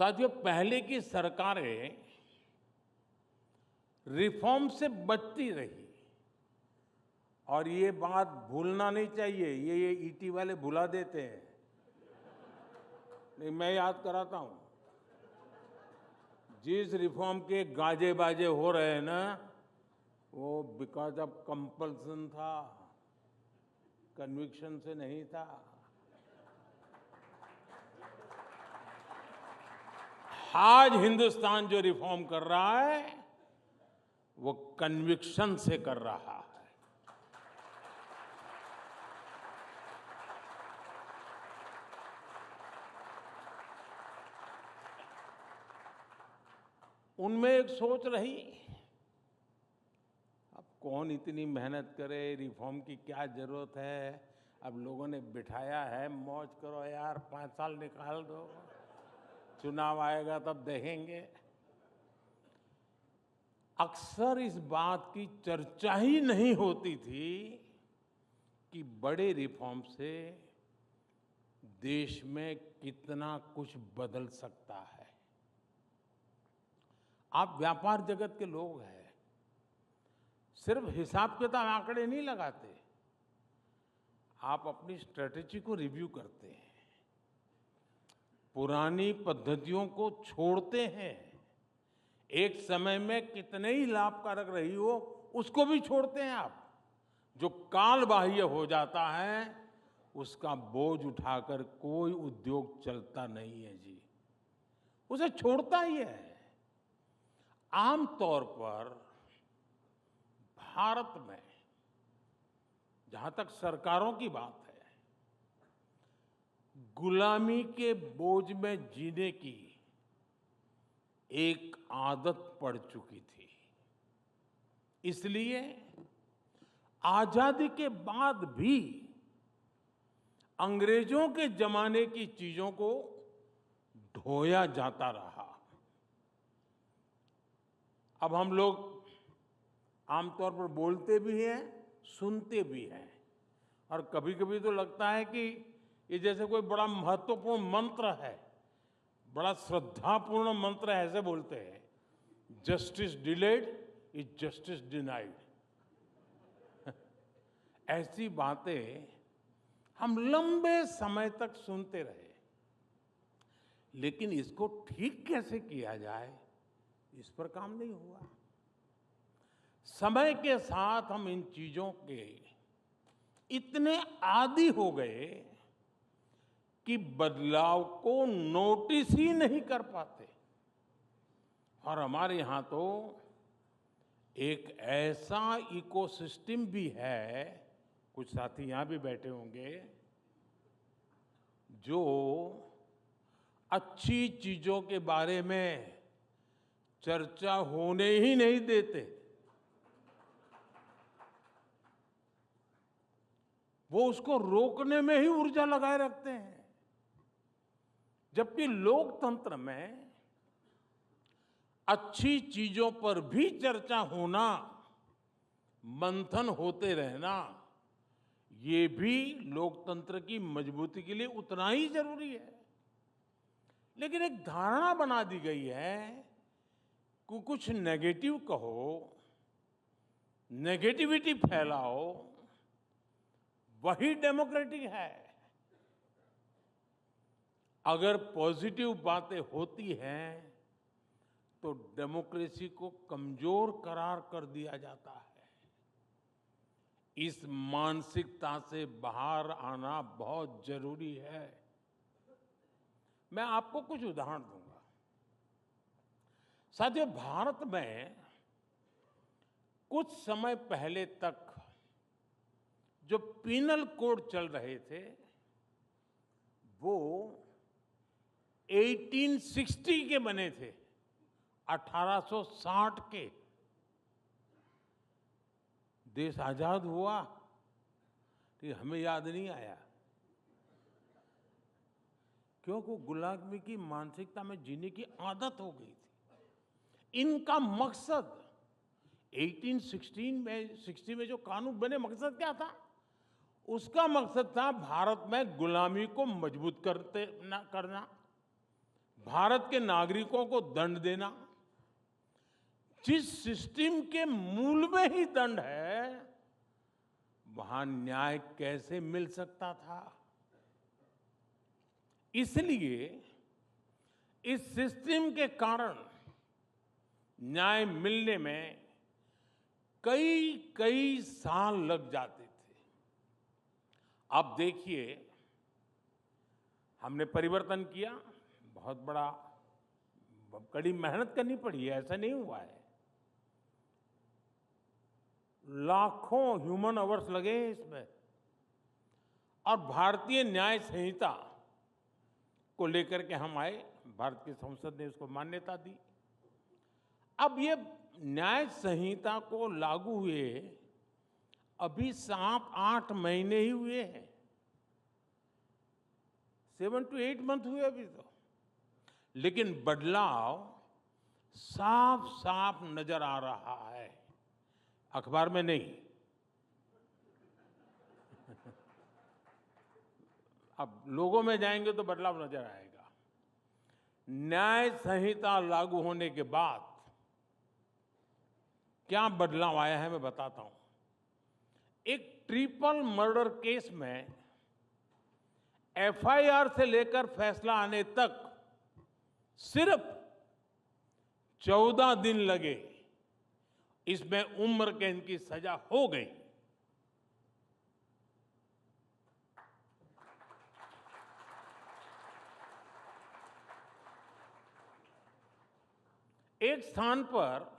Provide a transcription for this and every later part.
साथियों, पहले की सरकारें रिफॉर्म से बचती रही और ये बात भूलना नहीं चाहिए। ये ईटी वाले भुला देते हैं। नहीं, मैं याद कराता हूं। जिस रिफॉर्म के गाजे बाजे हो रहे हैं ना, वो बिकॉज ऑफ कंपल्सन था, कन्विक्शन से नहीं था। आज हिंदुस्तान जो रिफॉर्म कर रहा है वो कन्विक्शन से कर रहा है। उनमें एक सोच रही, अब कौन इतनी मेहनत करे, रिफॉर्म की क्या जरूरत है। अब लोगों ने बिठाया है, मौज करो यार, 5 साल निकाल दो, चुनाव आएगा तब देखेंगे। अक्सर इस बात की चर्चा ही नहीं होती थी कि बड़े रिफॉर्म से देश में कितना कुछ बदल सकता है। आप व्यापार जगत के लोग हैं, सिर्फ हिसाब किताब आंकड़े नहीं लगाते, आप अपनी स्ट्रेटेजी को रिव्यू करते हैं, पुरानी पद्धतियों को छोड़ते हैं। एक समय में कितने ही लाभकारक रही हो उसको भी छोड़ते हैं आप। जो काल बाह्य हो जाता है उसका बोझ उठाकर कोई उद्योग चलता नहीं है जी, उसे छोड़ता ही है। आमतौर पर भारत में, जहां तक सरकारों की बात है, गुलामी के बोझ में जीने की एक आदत पड़ चुकी थी। इसलिए आजादी के बाद भी अंग्रेजों के जमाने की चीजों को ढोया जाता रहा। अब हम लोग आमतौर पर बोलते भी हैं, सुनते भी हैं, और कभी-कभी तो लगता है कि ये जैसे कोई बड़ा महत्वपूर्ण मंत्र है, बड़ा श्रद्धापूर्ण मंत्र है, ऐसे बोलते हैं, justice delayed is justice denied. ऐसी बातें हम लंबे समय तक सुनते रहे, लेकिन इसको ठीक कैसे किया जाए, इस पर काम नहीं हुआ। समय के साथ हम इन चीजों के इतने आदी हो गए कि बदलाव को नोटिस ही नहीं कर पाते। और हमारे यहाँ तो एक ऐसा इकोसिस्टम भी है, कुछ साथी यहाँ भी बैठे होंगे, जो अच्छी चीजों के बारे में चर्चा होने ही नहीं देते। वो उसको रोकने में ही ऊर्जा लगाए रखते हैं। जबकि लोकतंत्र में अच्छी चीजों पर भी चर्चा होना, मंथन होते रहना, ये भी लोकतंत्र की मजबूती के लिए उतना ही जरूरी है। लेकिन एक धारणा बना दी गई है कि कुछ नेगेटिव कहो, नेगेटिविटी फैलाओ, वही डेमोक्रेटिक है। अगर पॉजिटिव बातें होती हैं तो डेमोक्रेसी को कमजोर करार कर दिया जाता है। इस मानसिकता से बाहर आना बहुत जरूरी है। मैं आपको कुछ उदाहरण दूंगा। साथियों, भारत में कुछ समय पहले तक जो पीनल कोड चल रहे थे वो 1860 के बने थे, 1860 के। देश आजाद हुआ कि हमें याद नहीं आया, क्योंकि गुलामी की मानसिकता में जीने की आदत हो गई थी। इनका मकसद 1860 में जो कानून बने, मकसद क्या था? उसका मकसद था भारत में गुलामी को मजबूत करना, भारत के नागरिकों को दंड देना, जिस सिस्टम के मूल में ही दंड है, वहां न्याय कैसे मिल सकता था? इसलिए इस सिस्टम के कारण न्याय मिलने में कई कई साल लग जाते थे। अब देखिए, हमने परिवर्तन किया, बहुत बड़ा कड़ी मेहनत करनी पड़ी है, ऐसा नहीं हुआ है। लाखों ह्यूमन आवर्स लगे हैं इसमें, और भारतीय न्याय संहिता को लेकर के हम आए, भारत की संसद ने उसको मान्यता दी। अब ये न्याय संहिता को लागू हुए अभी 7-8 महीने ही हुए हैं, 7 to 8 मंथ हुए अभी तो, लेकिन बदलाव साफ साफ नजर आ रहा है, अखबार में नहीं। अब लोगों में जाएंगे तो बदलाव नजर आएगा। न्याय संहिता लागू होने के बाद क्या बदलाव आया है, मैं बताता हूं। एक ट्रिपल मर्डर केस में एफआईआर से लेकर फैसला आने तक सिर्फ 14 दिन लगे, इसमें उम्र कैद की सजा हो गई। एक स्थान पर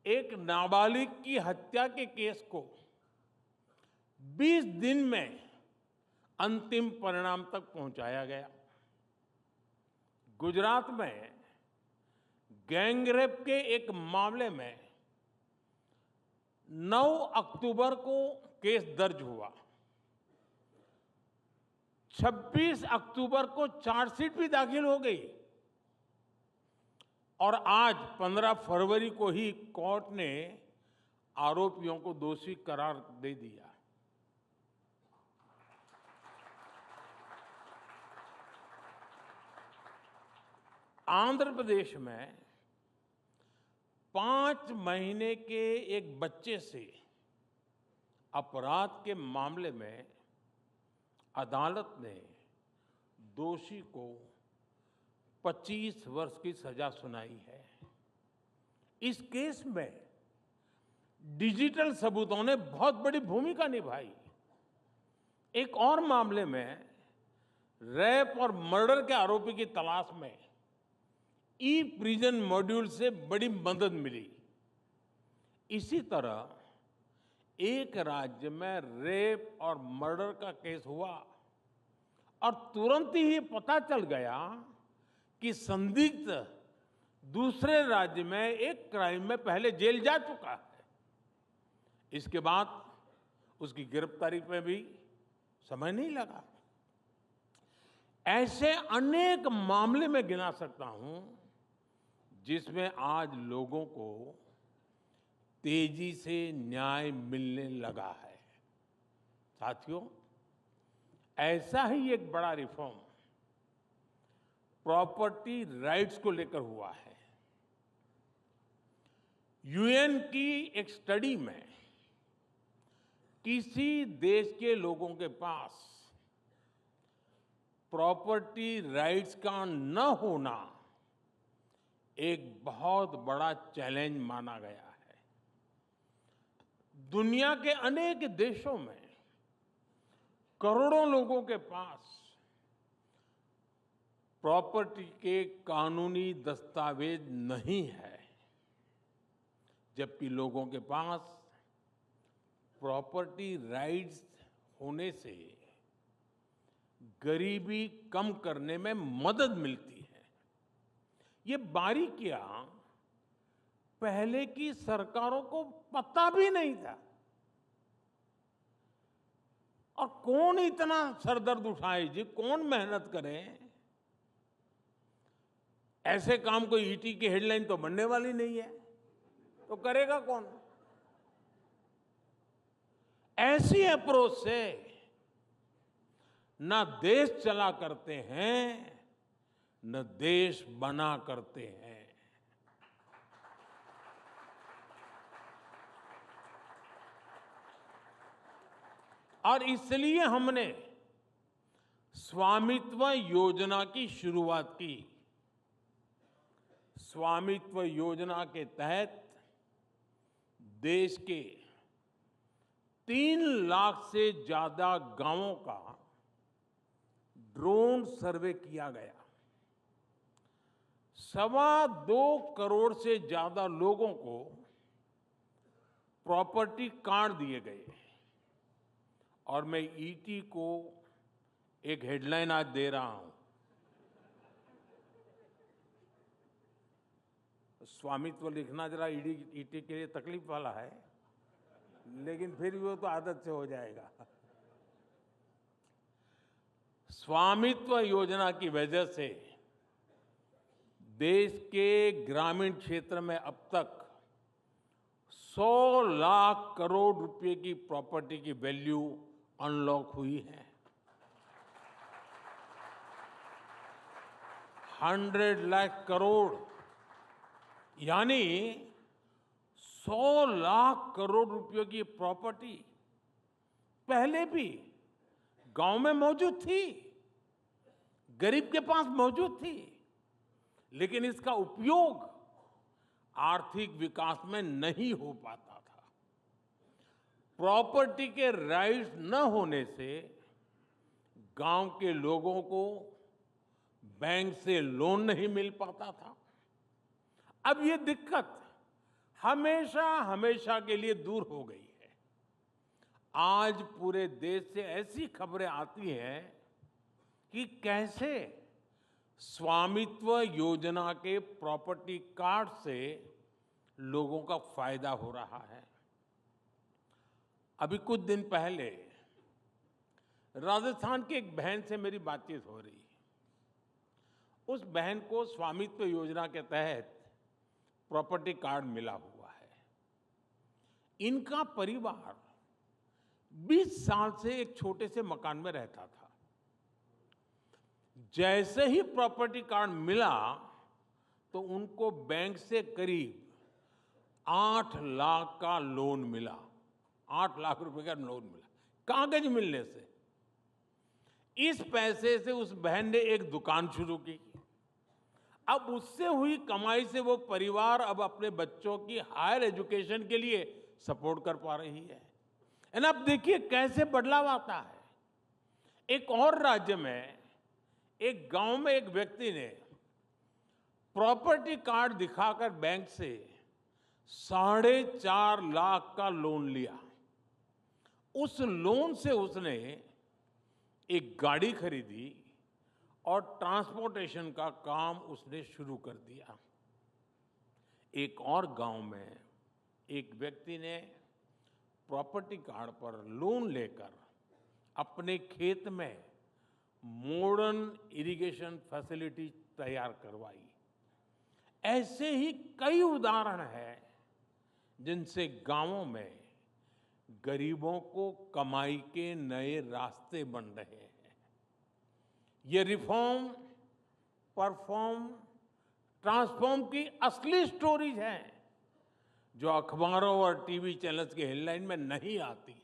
एक नाबालिग की हत्या के केस को 20 दिन में अंतिम परिणाम तक पहुंचाया गया। गुजरात में गैंगरेप के एक मामले में 9 अक्टूबर को केस दर्ज हुआ। 26 अक्टूबर को चार्जशीट भी दाखिल हो गई, और आज 15 फरवरी को ही कोर्ट ने आरोपियों को दोषी करार दे दिया। आंध्र प्रदेश में 5 महीने के एक बच्चे से अपराध के मामले में अदालत ने दोषी को 25 वर्ष की सजा सुनाई है। इस केस में डिजिटल सबूतों ने बहुत बड़ी भूमिका निभाई। एक और मामले में रेप और मर्डर के आरोपी की तलाश में ई प्रिजन मॉड्यूल से बड़ी मदद मिली। इसी तरह एक राज्य में रेप और मर्डर का केस हुआ, और तुरंत ही पता चल गया कि संदिग्ध दूसरे राज्य में एक क्राइम में पहले जेल जा चुका है। इसके बाद उसकी गिरफ्तारी में भी समय नहीं लगा। ऐसे अनेक मामले में गिना सकता हूं जिसमें आज लोगों को तेजी से न्याय मिलने लगा है। साथियों, ऐसा ही एक बड़ा रिफॉर्म प्रॉपर्टी राइट्स को लेकर हुआ है। यूएन की एक स्टडी में किसी देश के लोगों के पास प्रॉपर्टी राइट्स का न होना एक बहुत बड़ा चैलेंज माना गया है। दुनिया के अनेक देशों में करोड़ों लोगों के पास प्रॉपर्टी के कानूनी दस्तावेज नहीं है, जबकि लोगों के पास प्रॉपर्टी राइट्स होने से गरीबी कम करने में मदद मिलती है। ये बारीकियां पहले की सरकारों को पता भी नहीं था, और कौन इतना सरदर्द उठाए जी, कौन मेहनत करे। ऐसे काम कोई ईटी की हेडलाइन तो बनने वाली नहीं है, तो करेगा कौन? ऐसी अप्रोच से ना देश चला करते हैं, न देश बना करते हैं। और इसलिए हमने स्वामित्व योजना की शुरुआत की। स्वामित्व योजना के तहत देश के 3 लाख से ज्यादा गांवों का ड्रोन सर्वे किया गया। 2.25 करोड़ से ज्यादा लोगों को प्रॉपर्टी कार्ड दिए गए। और मैं ईटी को एक हेडलाइन आज दे रहा हूं। स्वामित्व लिखना जरा ईटी के लिए तकलीफ वाला है, लेकिन फिर भी वो तो आदत से हो जाएगा। स्वामित्व योजना की वजह से देश के ग्रामीण क्षेत्र में अब तक 100 लाख करोड़ रुपए की प्रॉपर्टी की वैल्यू अनलॉक हुई है। 100 लाख करोड़ यानी 100 लाख करोड़ रुपयों की प्रॉपर्टी पहले भी गांव में मौजूद थी, गरीब के पास मौजूद थी, लेकिन इसका उपयोग आर्थिक विकास में नहीं हो पाता था। प्रॉपर्टी के राइट्स न होने से गांव के लोगों को बैंक से लोन नहीं मिल पाता था। अब ये दिक्कत हमेशा हमेशा के लिए दूर हो गई है। आज पूरे देश से ऐसी खबरें आती हैं कि कैसे स्वामित्व योजना के प्रॉपर्टी कार्ड से लोगों का फायदा हो रहा है। अभी कुछ दिन पहले राजस्थान की एक बहन से मेरी बातचीत हो रही है। उस बहन को स्वामित्व योजना के तहत प्रॉपर्टी कार्ड मिला हुआ है। इनका परिवार 20 साल से एक छोटे से मकान में रहता था। जैसे ही प्रॉपर्टी कार्ड मिला तो उनको बैंक से करीब 8 लाख का लोन मिला। 8 लाख रुपए का लोन मिला कागज मिलने से। इस पैसे से उस बहन ने एक दुकान शुरू की। अब उससे हुई कमाई से वो परिवार अब अपने बच्चों की हायर एजुकेशन के लिए सपोर्ट कर पा रही है। एंड अब देखिए कैसे बदलाव आता है। एक और राज्य में एक गांव में एक व्यक्ति ने प्रॉपर्टी कार्ड दिखाकर बैंक से 4.5 लाख का लोन लिया। उस लोन से उसने एक गाड़ी खरीदी और ट्रांसपोर्टेशन का काम उसने शुरू कर दिया। एक और गांव में एक व्यक्ति ने प्रॉपर्टी कार्ड पर लोन लेकर अपने खेत में मॉडर्न इरिगेशन फैसिलिटी तैयार करवाई। ऐसे ही कई उदाहरण हैं जिनसे गांवों में गरीबों को कमाई के नए रास्ते बन रहे हैं। ये रिफॉर्म, परफॉर्म, ट्रांसफॉर्म की असली स्टोरीज हैं जो अखबारों और टीवी चैनल्स के हेडलाइन में नहीं आती।